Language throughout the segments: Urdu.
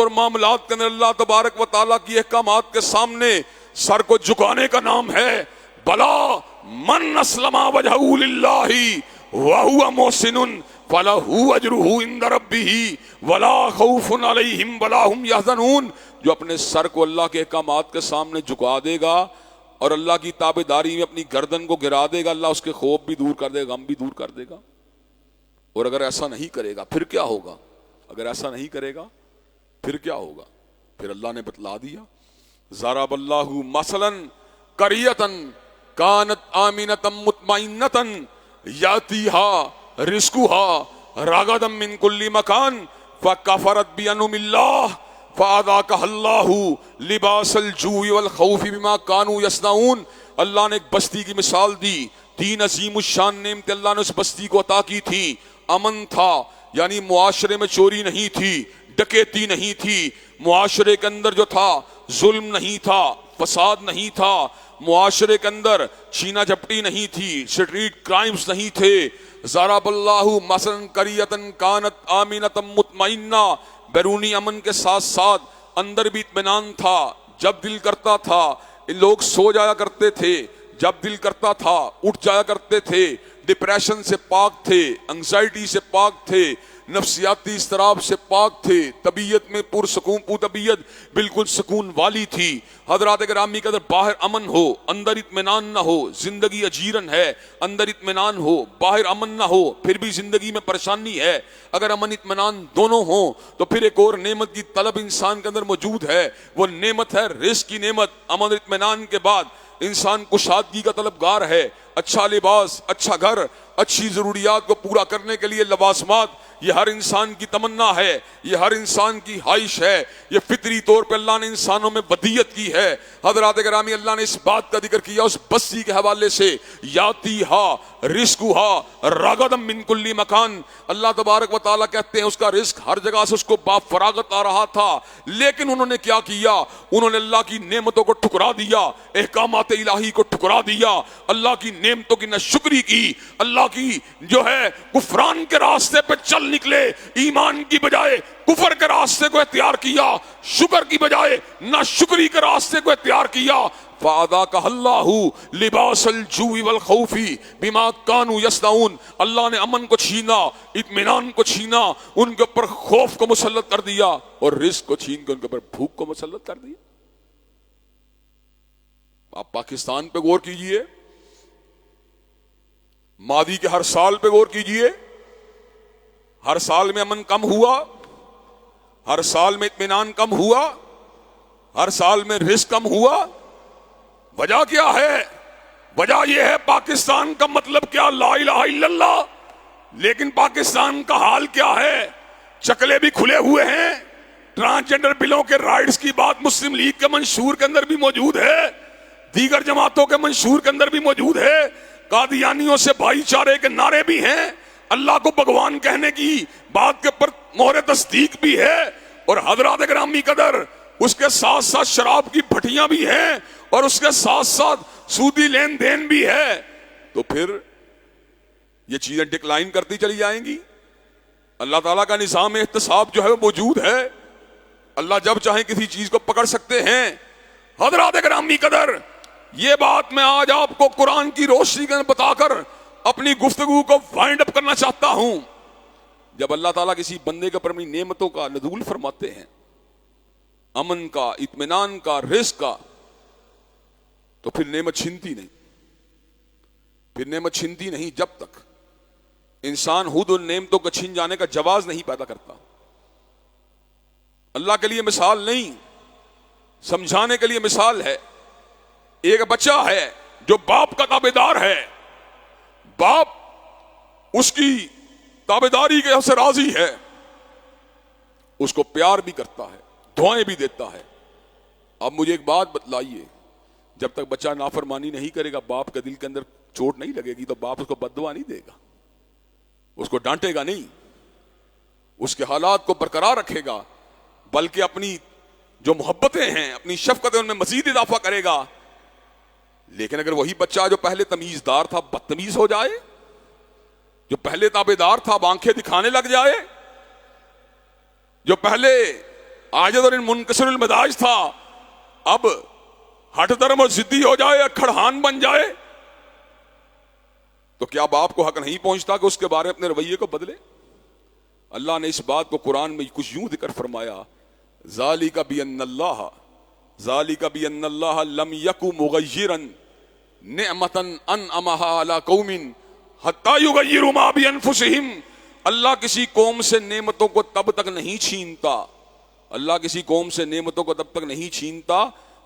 اور معاملات کے اندر اللہ تبارک و تعالیٰ کی احکامات کے سامنے سر کو جھکانے کا نام ہے. بلا من اسلم وجہہ للہ وہو محسن فلہ اجرہ عند ربہ ولا خوف علیہم ولا ہم یحزنون. جو اپنے سر کو اللہ کے احکامات کے سامنے جھکا دے گا اور اللہ کی تابعداری میں اپنی گردن کو گرا دے گا، اللہ اس کے خوف بھی دور کر دے گا، غم بھی دور کر دے گا. اور اگر ایسا نہیں کرے گا پھر کیا ہوگا؟ اگر ایسا نہیں کرے گا پھر کیا ہوگا؟ پھر اللہ نے بتلا دیا. ضرب اللہ مثلا قریۃ کانت آمنۃ مطمئنۃ یاتیھا رزقھا رغدا من کل مکان فکفرت بانعم اللہ فاذاقها اللہ لباس الجوع والخوف بما كانوا یصنعون. اللہ نے ایک بستی کی مثال دی. 3 عظیم الشان نعمتیں اللہ نے اس بستی کو عطا کی تھی. امن تھا، یعنی معاشرے میں چوری نہیں تھی، ڈکیتی نہیں تھی، معاشرے کے اندر جو تھا ظلم نہیں تھا، فساد نہیں تھا، معاشرے کے اندر چھینا جھپٹی نہیں تھی، سٹریٹ کرائمز نہیں تھے. ضرب اللہ مثلا قریۃ کانت آمنۃ مطمئنہ، بیرونی امن کے ساتھ ساتھ اندر بھی اطمینان تھا. جب دل کرتا تھا لوگ سو جایا کرتے تھے، جب دل کرتا تھا اٹھ جایا کرتے تھے. ڈپریشن سے پاک تھے، انگزائٹی سے پاک تھے، نفسیاتی اضطراب سے پاک تھے. طبیعت میں پرسکون طبیعت بالکل سکون والی تھی. حضرات گرامی کے اندر باہر امن ہو اندر اطمینان نہ ہو، زندگی اجیرن ہے. اندر اطمینان ہو باہر امن نہ ہو پھر بھی زندگی میں پریشانی ہے. اگر امن اطمینان دونوں ہوں تو پھر ایک اور نعمت کی طلب انسان کے اندر موجود ہے. وہ نعمت ہے رزق کی نعمت. امن اطمینان کے بعد انسان کشادگی کا طلبگار ہے. اچھا لباس، اچھا گھر، اچھی ضروریات کو پورا کرنے کے لیے لوازمات، یہ ہر انسان کی تمنا ہے، یہ ہر انسان کی خواہش ہے. یہ فطری طور پہ اللہ نے انسانوں میں بدیت کی ہے. حضرات گرامی اللہ نے اس بات کا ذکر کیا اس بستی کے حوالے سے. یاتیھا رزقھا رغدا من کل مکان. اللہ تبارک و تعالیٰ کہتے ہیں اس کا رزق ہر جگہ سے اس کو با فراغت آ رہا تھا. لیکن انہوں نے کیا کیا؟ انہوں نے اللہ کی نعمتوں کو ٹھکرا دیا، احکامات الہی کو ٹھکرا دیا، اللہ کی نعمتوں کی ناشکری کی، اللہ کی جو ہے کفران کے راستے پہ چل نکلے. ایمان کی بجائے کفر کے راستے کو اختیار کیا، شکر کی بجائے ناشکری کے راستے کو اختیار کیا. فَأَذَاقَهَا اللَّهُ لِبَاسَ الْجُوعِ وَالْخَوْفِ بِمَا كَانُوا يَصْنَعُونَ. اللہ نے امن کو چھینا، اطمینان کو چھینا، ان کے اوپر خوف کو مسلط کر دیا اور رزق کو چھین کے ان کے اوپر بھوک کو مسلط کر دیا. آپ پاکستان پہ غور کیجئے، ماضی کے ہر سال پہ غور کیجئے. ہر سال میں امن کم ہوا، ہر سال میں اطمینان کم ہوا، ہر سال میں رزق کم ہوا. وجہ کیا ہے؟ وجہ یہ ہے پاکستان کا مطلب کیا؟ لا الہ الا اللہ. لیکن پاکستان کا حال کیا ہے؟ چکلے بھی کھلے ہوئے ہیں. ٹرانسجنڈر بلوں کے رائٹس کی بات مسلم لیگ کے منشور کے اندر بھی موجود ہے، دیگر جماعتوں کے منشور کے اندر بھی موجود ہے. قادیانیوں سے بھائی چارے کے نعرے بھی ہیں، اللہ کو بھگوان کہنے کی بات کے اوپر مہر تصدیق بھی ہے. اور حضرات گرامی قدر اس کے ساتھ ساتھ شراب کی بھٹیاں بھی ہیں اور اس کے ساتھ ساتھ سودی لین دین بھی ہے. تو پھر یہ چیزیں ڈکلائن کرتی چلی جائیں گی. اللہ تعالیٰ کا نظام احتساب جو ہے وہ موجود ہے. اللہ جب چاہیں کسی چیز کو پکڑ سکتے ہیں. حضرات گرامی قدر یہ بات میں آج آپ کو قرآن کی روشنی کے بتا کر اپنی گفتگو کو وائنڈ اپ کرنا چاہتا ہوں. جب اللہ تعالیٰ کسی بندے کے اوپر اپنی نعمتوں کا نزول فرماتے ہیں، امن کا، اطمینان کا، رزق کا، تو پھر نعمت چھنتی نہیں. پھر نعمت چھنتی نہیں جب تک انسان خود ان نعمتوں کا چھن جانے کا جواز نہیں پیدا کرتا. اللہ کے لیے مثال نہیں، سمجھانے کے لیے مثال ہے. ایک بچہ ہے جو باپ کا تابعدار ہے، باپ اس کی تابعداری کے سے راضی ہے، اس کو پیار بھی کرتا ہے، دعائیں بھی دیتا ہے. اب مجھے ایک بات بتلائیے، جب تک بچہ نافرمانی نہیں کرے گا، باپ کے دل کے اندر چوٹ نہیں لگے گی تو باپ اس کو بد دعا نہیں دے گا، اس کو ڈانٹے گا نہیں، اس کے حالات کو برقرار رکھے گا، بلکہ اپنی جو محبتیں ہیں، اپنی شفقتیں ان میں مزید اضافہ کرے گا. لیکن اگر وہی بچہ جو پہلے تمیزدار تھا بدتمیز ہو جائے، جو پہلے تابعدار تھا اب آنکھیں دکھانے لگ جائے، جو پہلے عاجز اور منکسر المزاج تھا، اب ہٹ درم اور ضدی ہو جائے، کھڑہان بن جائے، تو کیا باپ کو حق نہیں پہنچتا کہ اس کے بارے میں اپنے رویے کو بدلے؟ اللہ نے اس بات کو قرآن میں کچھ یوں ذکر فرمایا، ذالک بأن اللہ لم یک مغیرا نعمتا انعمها علی قوم حتی یغیروا ما بانفسہم۔ اللہ کسی قوم سے نعمتوں کو تب تک نہیں چھینتا، اللہ کسی قوم سے نعمتوں کو تب تک نہیں چھینتا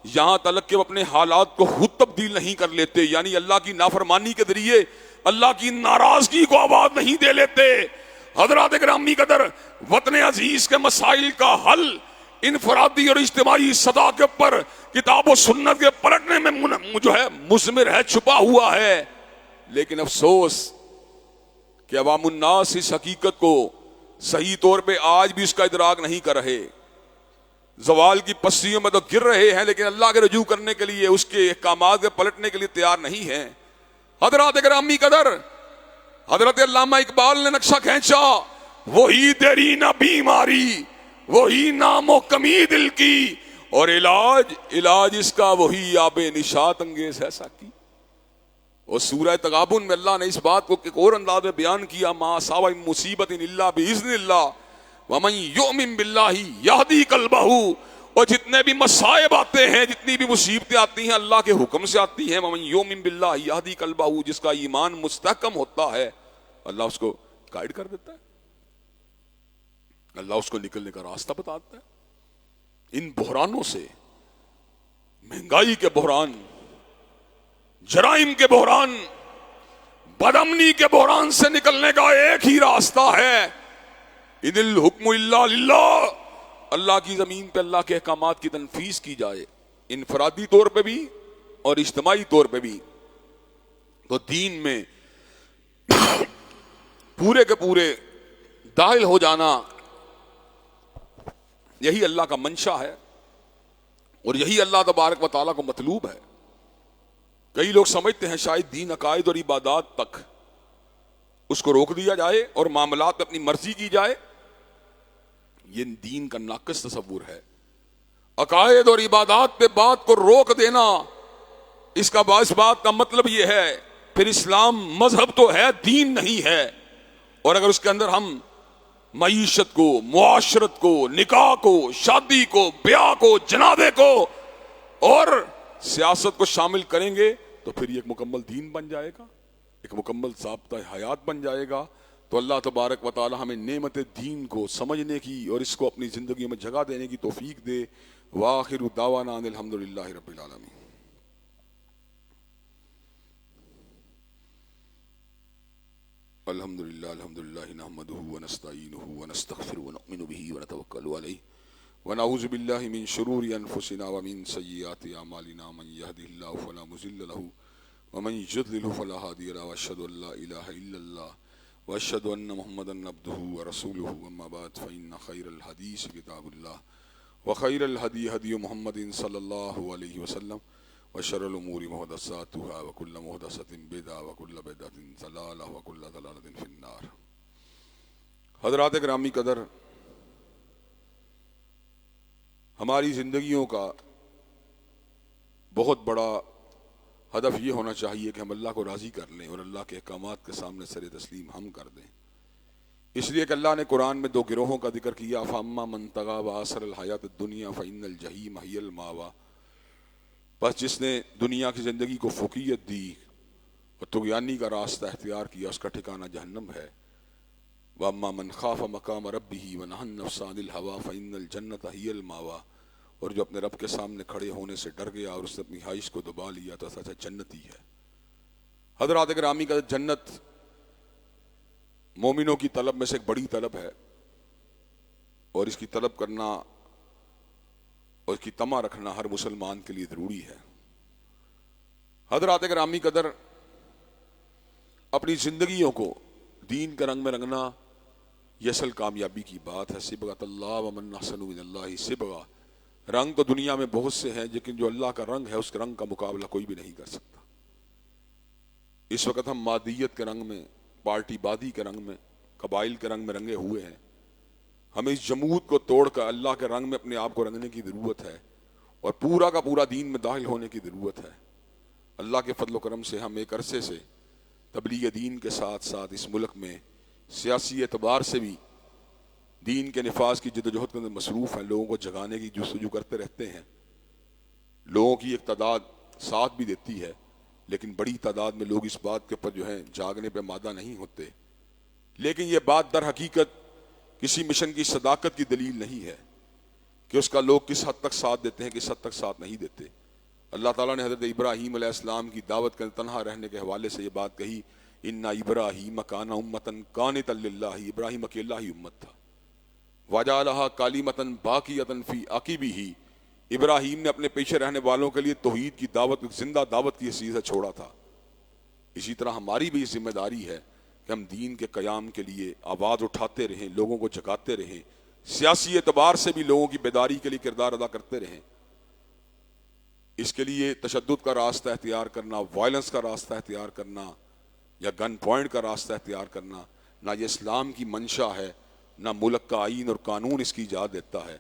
یہاں تلک کہ وہ اپنے حالات کو خود تبدیل نہیں کر لیتے، یعنی اللہ کی نافرمانی کے ذریعے اللہ کی ناراضگی کو آواز نہیں دے لیتے۔ حضرات گرامی قدر، وطن عزیز کے مسائل کا حل انفرادی اور اجتماعی سطح کے اوپر کتاب و سنت کے پلٹنے میں جو ہے مضمر ہے، چھپا ہوا ہے، لیکن افسوس کہ عوام الناس اس حقیقت کو صحیح طور پہ آج بھی اس کا ادراک نہیں کر رہے، زوال کی پستیوں میں تو گر رہے ہیں لیکن اللہ کے رجوع کرنے کے لیے، اس کے احکامات کے پلٹنے کے لیے تیار نہیں ہیں۔ حضرات گرامی قدر، حضرت علامہ اقبال نے نقشہ کھینچا، وہی تیری نہ بیماری، وہی نام و کمی دل کی، اور علاج اس کا وہی آب نشاط انگیز ہے ساکی۔ اور سورہ تغابن میں اللہ نے اس بات کو ایک اور انداز میں بیان کیا، ما اصاب من مصیبت الا باذن اللہ ومن یؤمن باللہ یہدی قلبہ، اور جتنے بھی مصائب آتے ہیں، جتنی بھی مصیبتیں آتی ہیں اللہ کے حکم سے آتی ہیں، ومن یؤمن باللہ یہدی قلبہ، جس کا ایمان مستحکم ہوتا ہے اللہ اس کو گائیڈ کر دیتا ہے، اللہ اس کو نکلنے کا راستہ بتاتا ہے۔ ان بحرانوں سے، مہنگائی کے بحران، جرائم کے بحران، بدامنی کے بحران سے نکلنے کا ایک ہی راستہ ہے، اِنِ الْحُکْمُ إِلَّا لِلَّهِ، اللہ کی زمین پہ اللہ کے احکامات کی تنفیذ کی جائے، انفرادی طور پہ بھی اور اجتماعی طور پہ بھی۔ تو دین میں پورے کے پورے داخل ہو جانا یہی اللہ کا منشا ہے، اور یہی اللہ تبارک و تعالیٰ کو مطلوب ہے۔ کئی لوگ سمجھتے ہیں شاید دین، عقائد اور عبادات تک اس کو روک دیا جائے اور معاملات میں اپنی مرضی کی جائے، یہ دین کا ناقص تصور ہے۔ عقائد اور عبادات پہ بات کو روک دینا، اس کا باعث بات کا مطلب یہ ہے پھر اسلام مذہب تو ہے، دین نہیں ہے۔ اور اگر اس کے اندر ہم معیشت کو، معاشرت کو، نکاح کو، شادی کو، بیاہ کو، جنازے کو اور سیاست کو شامل کریں گے تو پھر یہ ایک مکمل دین بن جائے گا، ایک مکمل ضابطہ حیات بن جائے گا۔ تو اللہ تبارک و تعالی ہمیں نعمت دین کو سمجھنے کی اور اس کو اپنی زندگی میں جگہ دینے کی توفیق دے۔ وآخر دعوانا ان الحمدللہ رب العالمین۔ الحمدللہ نحمدہ ونستعینہ ونستغفرہ ونؤمن بہ ونتوکل علیہ ونعوذ باللہ من شرور انفسنا ومن سیئات اعمالنا، من یہدہ اللہ فلا مضل لہ ومن یضلل فلا ہادی لہ، واشہد ان لا الہ الا اللہ واشہد ان محمدا عبدہ ورسولہ، اما بعد فإن خیر الحدیث کتاب اللہ وخیر الہدی ہدی محمد صلی اللہ علیہ وسلم وشر الامور محدثاتها وکل محدثۃ بدعہ وکل بدعۃ ضلالہ وکل ضلالۃ فی النار۔ حضرات گرامی قدر، ہماری زندگیوں کا بہت بڑا ہدف یہ ہونا چاہیے کہ ہم اللہ کو راضی کر لیں اور اللہ کے احکامات کے سامنے سر تسلیم ہم کر دیں۔ اس لیے کہ اللہ نے قرآن میں دو گروہوں کا ذکر کیا، فَأَمَّا مَن طَغَىٰ وَآثَرَ الْحَيَاةَ الدُّنْيَا فَإِنَّ الْجَحِيمَ هِيَ الْمَأْوَىٰ، بس جس نے دنیا کی زندگی کو فوقیت دی اور طغیانی کا راستہ اختیار کیا، اس کا ٹھکانہ جہنم ہے۔ وَأَمَّا مَنْ خَافَ مَقَامَ رَبِّهِ وَنَهَى النَّفْسَ عَنِ الْهَوَىٰ فَإِنَّ الْجَنَّةَ هِيَ الْمَأْوَىٰ، اور جو اپنے رب کے سامنے کھڑے ہونے سے ڈر گیا اور اس نے اپنی خواہش کو دبا لیا تو سچا جنتی ہے۔ حضرات گرامی کا جنت مومنوں کی طلب میں سے ایک بڑی طلب ہے، اور اس کی طلب کرنا اور اس کی تمنا رکھنا ہر مسلمان کے لیے ضروری ہے۔ حضرات گرامی قدر، اپنی زندگیوں کو دین کے رنگ میں رنگنا یہ اصل کامیابی کی بات ہے۔ صبغۃ اللہ ومن احسن من اللہ صبغہ، رنگ تو دنیا میں بہت سے ہیں لیکن جو اللہ کا رنگ ہے اس کے رنگ کا مقابلہ کوئی بھی نہیں کر سکتا۔ اس وقت ہم مادیت کے رنگ میں، پارٹی بادی کے رنگ میں، قبائل کے رنگ میں رنگے ہوئے ہیں۔ ہمیں اس جمود کو توڑ کر اللہ کے رنگ میں اپنے آپ کو رنگنے کی ضرورت ہے اور پورا کا پورا دین میں داخل ہونے کی ضرورت ہے۔ اللہ کے فضل و کرم سے ہم ایک عرصے سے تبلیغ دین کے ساتھ ساتھ اس ملک میں سیاسی اعتبار سے بھی دین کے نفاذ کی جدوجہد کے اندر مصروف ہیں، لوگوں کو جگانے کی جستجو کرتے رہتے ہیں۔ لوگوں کی ایک تعداد ساتھ بھی دیتی ہے، لیکن بڑی تعداد میں لوگ اس بات کے اوپر جو ہے جاگنے پہ مادہ نہیں ہوتے۔ لیکن یہ بات در حقیقت کسی مشن کی صداقت کی دلیل نہیں ہے کہ اس کا لوگ کس حد تک ساتھ دیتے ہیں، کس حد تک ساتھ نہیں دیتے۔ اللہ تعالیٰ نے حضرت ابراہیم علیہ السلام کی دعوت کے تنہا رہنے کے حوالے سے یہ بات کہی، اِنَّ ابراہیم کان امۃ قانتا للہ، ابراہیم اکیلا ہی امت تھا، وَجَعَلَهَا کَلِمَةً بَاقِیَةً فِی عَقِبِهِ، ابراہیم نے اپنے پیچھے رہنے والوں کے لیے توحید کی دعوت، زندہ دعوت کی حیثیت سے چھوڑا تھا۔ اسی طرح ہماری بھی ذمہ داری ہے کہ ہم دین کے قیام کے لیے آواز اٹھاتے رہیں، لوگوں کو جگاتے رہیں، سیاسی اعتبار سے بھی لوگوں کی بیداری کے لیے کردار ادا کرتے رہیں۔ اس کے لیے تشدد کا راستہ اختیار کرنا، وائلنس کا راستہ اختیار کرنا یا گن پوائنٹ کا راستہ اختیار کرنا نہ یہ اسلام کی منشا ہے، نہ ملک کا آئین اور قانون اس کی اجازت دیتا ہے۔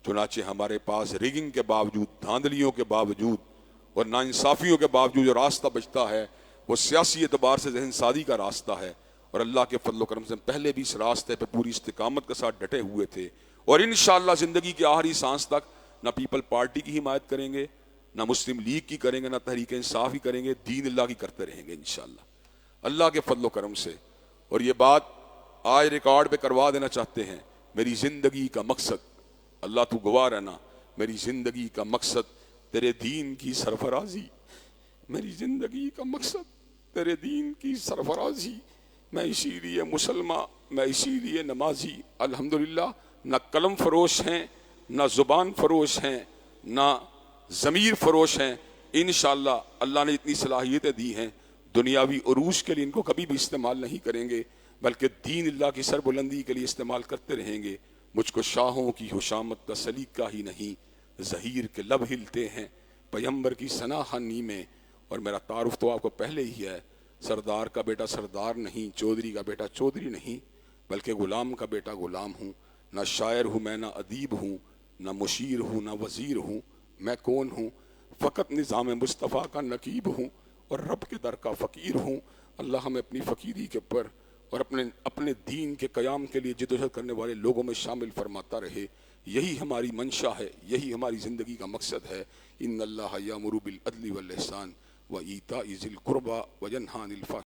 چنانچہ ہمارے پاس ریگنگ کے باوجود، دھاندلیوں کے باوجود اور ناانصافیوں کے باوجود جو راستہ بچتا ہے وہ سیاسی اعتبار سے ذہن سازی کا راستہ ہے، اور اللہ کے فضل و کرم سے پہلے بھی اس راستے پہ پوری استقامت کے ساتھ ڈٹے ہوئے تھے، اور انشاءاللہ زندگی کی آخری سانس تک نہ پیپل پارٹی کی حمایت کریں گے، نہ مسلم لیگ کی کریں گے، نہ تحریک انصاف کی کریں گے، دین اللہ کی کرتے رہیں گے انشاءاللہ اللہ کے فضل و کرم سے۔ اور یہ بات آج ریکارڈ پہ کروا دینا چاہتے ہیں، میری زندگی کا مقصد، اللہ تو گواہ رہنا، میری زندگی کا مقصد تیرے دین کی سرفرازی، میری زندگی کا مقصد تیرے دین کی سرفرازی، میں اسی لیے مسلمان، میں اسی لیے نمازی۔ الحمدللہ نہ قلم فروش ہیں، نہ زبان فروش ہیں، نہ ضمیر فروش ہیں۔ انشاءاللہ اللہ نے اتنی صلاحیتیں دی ہیں، دنیاوی عروج کے لیے ان کو کبھی بھی استعمال نہیں کریں گے، بلکہ دین اللہ کی سربلندی کے لیے استعمال کرتے رہیں گے۔ مجھ کو شاہوں کی حشامت کا سلیقہ ہی نہیں، ظہیر کے لب ہلتے ہیں پیمبر کی ثنا خوانی میں۔ اور میرا تعارف تو آپ کو پہلے ہی ہے، سردار کا بیٹا سردار نہیں، چودھری کا بیٹا چودھری نہیں، بلکہ غلام کا بیٹا غلام ہوں۔ نہ شاعر ہوں میں، نہ ادیب ہوں، نہ مشیر ہوں، نہ وزیر ہوں۔ میں کون ہوں؟ فقط نظام مصطفیٰ کا نقیب ہوں اور رب کے در کا فقیر ہوں۔ اللہ ہمیں اپنی فقیری کے پر اور اپنے دین کے قیام کے لیے جدوجہد کرنے والے لوگوں میں شامل فرماتا رہے۔ یہی ہماری منشا ہے، یہی ہماری زندگی کا مقصد ہے۔ ان اللہ یامر بالعدل والاحسان وایتاء ذی القربی وینہی عن الفحشاء